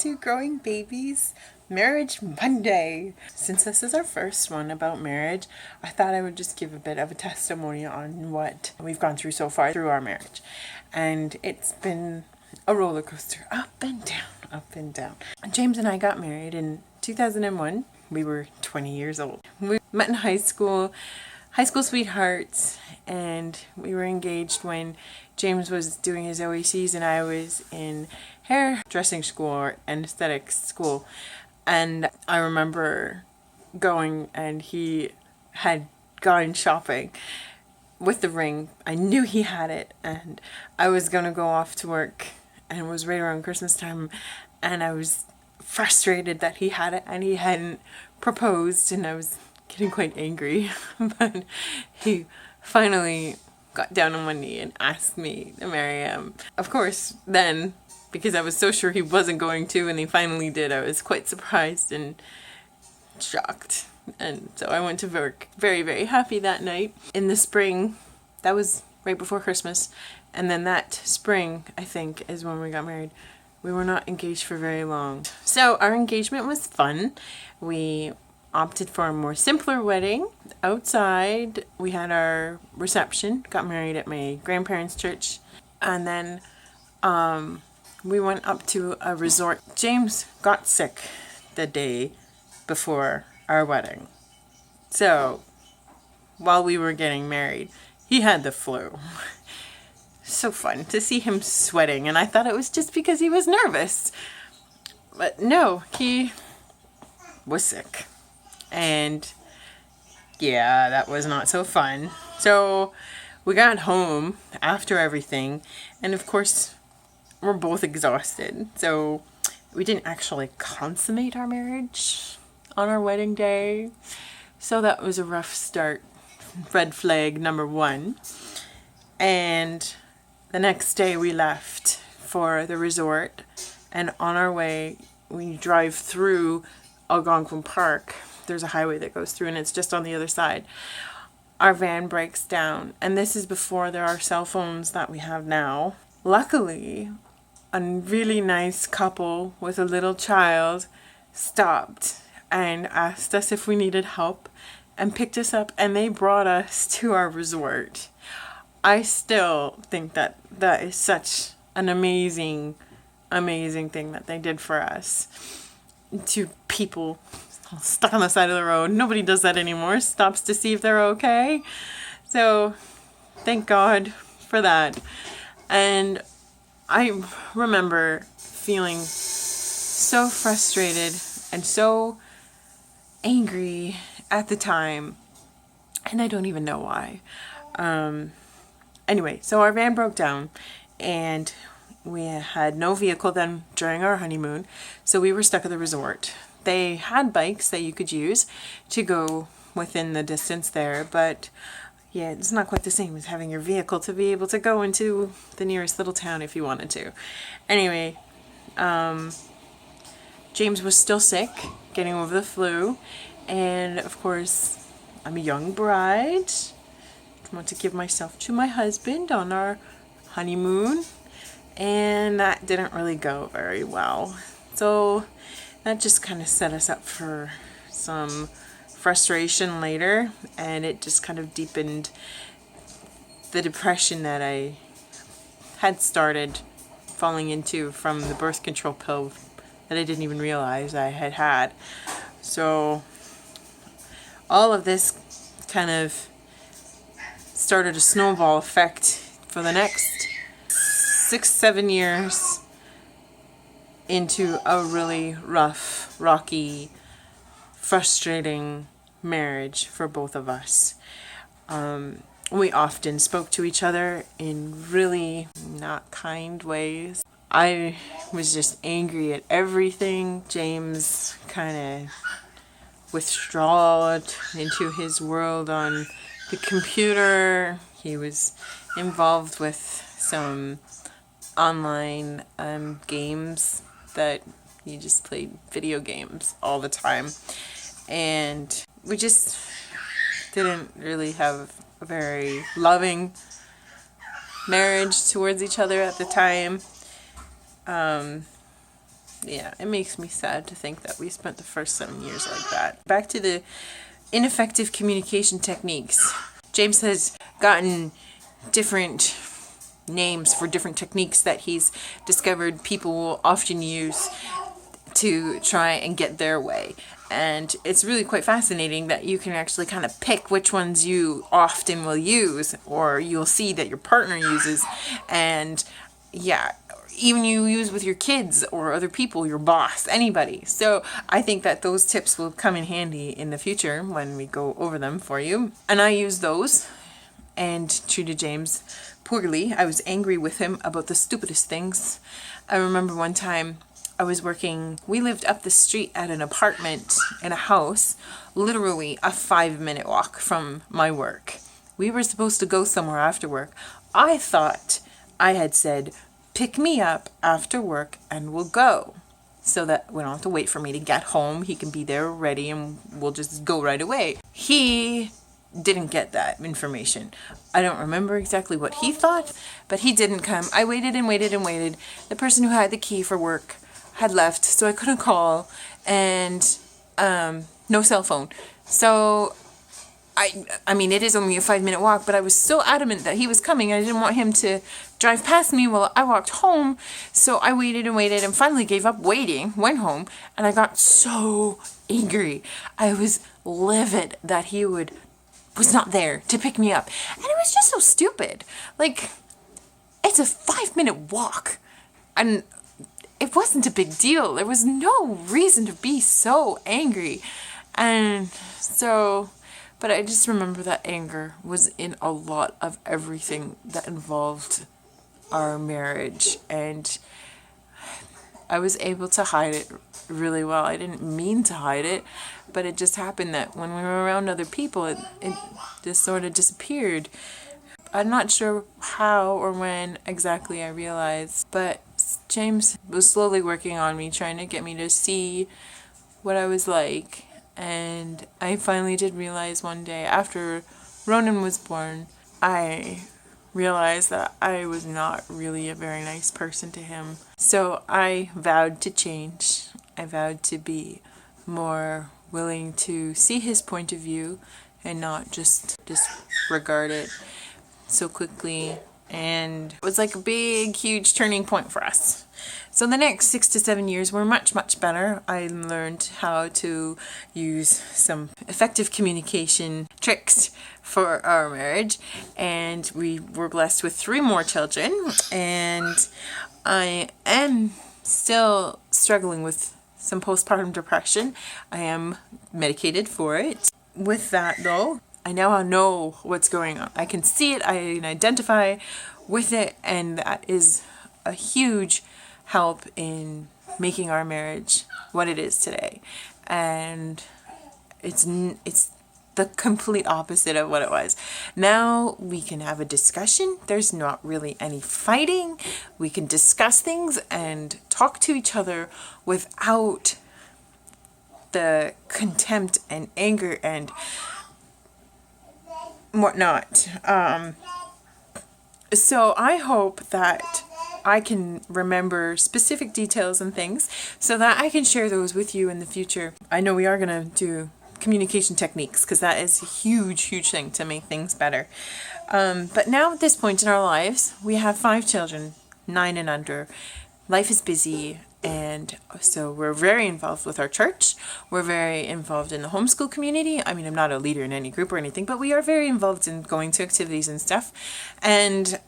to Growing Babies Marriage Monday. Since this is our first one about marriage, I thought I would just give a bit of a testimony on what we've gone through so far through our marriage. And it's been a roller coaster, up and down, up and down. James and I got married in 2001. We were 20 years old. We met in high school sweethearts, and we were engaged when James was doing his OACs and I was in hairdressing school or aesthetics school. And I remember going, and he had gone shopping with the ring. I knew he had it, and I was going to go off to work, and it was right around Christmas time, and I was frustrated that he had it and he hadn't proposed, and I was getting quite angry. But he finally got down on one knee and asked me to marry him. Of course, then, because I was so sure he wasn't going to, and he finally did, I was quite surprised and shocked. And so I went to work very, very happy that night. In the spring, that was right before Christmas, and then that spring, I think, is when we got married. We were not engaged for very long. So our engagement was fun. We opted for a more simpler wedding. Outside, we had our reception, got married at my grandparents' church, and then we went up to a resort. James got sick the day before our wedding. So while we were getting married, he had the flu. So fun to see him sweating, and I thought it was just because he was nervous. But no, he was sick. And yeah, that was not so fun. So we got home after everything, and of course we're both exhausted. So we didn't actually consummate our marriage on our wedding day. So that was a rough start. Red flag number 1. And the next day we left for the resort, and on our way we drive through Algonquin Park. There's a highway that goes through, and it's just on the other side. Our van breaks down, and this is before there are cell phones that we have now. Luckily, a really nice couple with a little child stopped and asked us if we needed help and picked us up, and they brought us to our resort. I still think that that is such an amazing, amazing thing that they did for us. To people stuck on the side of the road. Nobody does that anymore. Stops to see if they're okay. So thank God for that. And I remember feeling so frustrated and so angry at the time, and I don't even know why. Anyway, so our van broke down, and we had no vehicle then during our honeymoon, so we were stuck at the resort. They had bikes that you could use to go within the distance there, but yeah, it's not quite the same as having your vehicle to be able to go into the nearest little town if you wanted to. Anyway, James was still sick, getting over the flu, and of course, I'm a young bride. I want to give myself to my husband on our honeymoon, and that didn't really go very well. So that just kind of set us up for some frustration later, and it just kind of deepened the depression that I had started falling into from the birth control pill that I didn't even realize I had had. So all of this kind of started a snowball effect for the next 6-7 years into a really rough, rocky, frustrating marriage for both of us. We often spoke to each other in really not kind ways. I was just angry at everything. James kind of withdrawed into his world on the computer. He was involved with some online games that he just played video games all the time, and we just didn't really have a very loving marriage towards each other at the time. Yeah, it makes me sad to think that we spent the first 7 years like that. Back to the ineffective communication techniques. James has gotten different names for different techniques that he's discovered people will often use to try and get their way. And it's really quite fascinating that you can actually kind of pick which ones you often will use, or you'll see that your partner uses. And yeah, even you use with your kids or other people, your boss, anybody. So I think that those tips will come in handy in the future when we go over them for you. And I use those and treated James poorly. I was angry with him about the stupidest things. I remember one time I was working, we lived up the street at an apartment in a house, literally a 5-minute walk from my work. We were supposed to go somewhere after work. I thought I had said, pick me up after work and we'll go. So that we don't have to wait for me to get home. He can be there ready and we'll just go right away. He didn't get that information. I don't remember exactly what he thought, but he didn't come. I waited and waited and waited. The person who had the key for work had left, so I couldn't call, and no cell phone. So I mean, it is only a 5-minute walk, but I was so adamant that he was coming. I didn't want him to drive past me while I walked home. So I waited and waited and finally gave up waiting, went home, and I got so angry. I was livid that he was not there to pick me up. And it was just so stupid. Like, it's a 5-minute walk. And it wasn't a big deal. There was no reason to be so angry. And so, but I just remember that anger was in a lot of everything that involved our marriage. And I was able to hide it really well. I didn't mean to hide it, but it just happened that when we were around other people, it just sort of disappeared. I'm not sure how or when exactly I realized, but James was slowly working on me, trying to get me to see what I was like. And I finally did realize one day after Ronan was born, I realized that I was not really a very nice person to him. So I vowed to change. I vowed to be more willing to see his point of view and not just disregard it so quickly. And it was like a big, huge turning point for us. So the next 6 to 7 years were much, much better. I learned how to use some effective communication tricks for our marriage, and we were blessed with 3 more children. And I am still struggling with some postpartum depression. I am medicated for it. With that though, I now know what's going on. I can see it, I can identify with it, and that is a huge help in making our marriage what it is today. And it's the complete opposite of what it was. Now we can have a discussion. There's not really any fighting. We can discuss things and talk to each other without the contempt and anger and whatnot. So I hope that I can remember specific details and things so that I can share those with you in the future. I know we are going to do communication techniques because that is a huge, huge thing to make things better. But now at this point in our lives, we have 5 children, 9 and under. Life is busy, and so we're very involved with our church. We're very involved in the homeschool community. I mean, I'm not a leader in any group or anything, but we are very involved in going to activities and stuff. And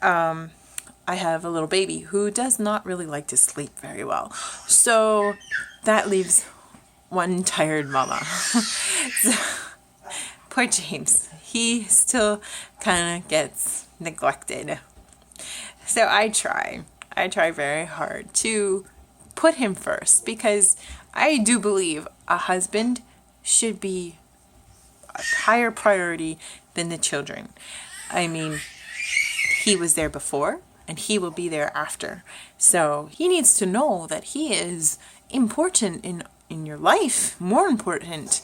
I have a little baby who does not really like to sleep very well. So that leaves one tired mama. So, poor James. He still kind of gets neglected. So I try very hard to put him first, because I do believe a husband should be a higher priority than the children. I mean, he was there before and he will be there after. So he needs to know that he is important in your life, more important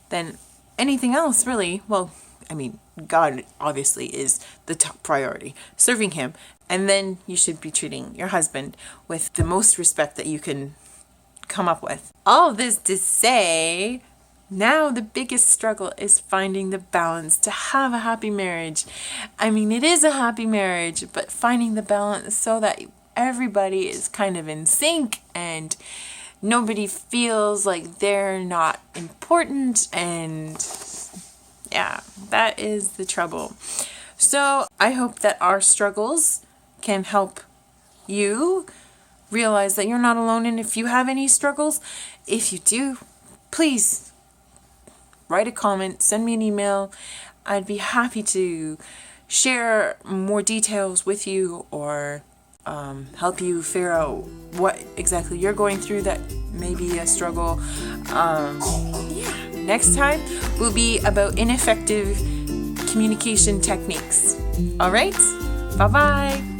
than anything else, really. Well, I mean, God obviously is the top priority, serving him. And then you should be treating your husband with the most respect that you can come up with. All this to say, now the biggest struggle is finding the balance to have a happy marriage. I mean, it is a happy marriage, but finding the balance so that everybody is kind of in sync and nobody feels like they're not important, and yeah, that is the trouble. So I hope that our struggles can help you realize that you're not alone, and if you have any struggles, if you do, please write a comment, send me an email. I'd be happy to share more details with you, or help you figure out what exactly you're going through that may be a struggle. Next time will be about ineffective communication techniques. All right, bye-bye.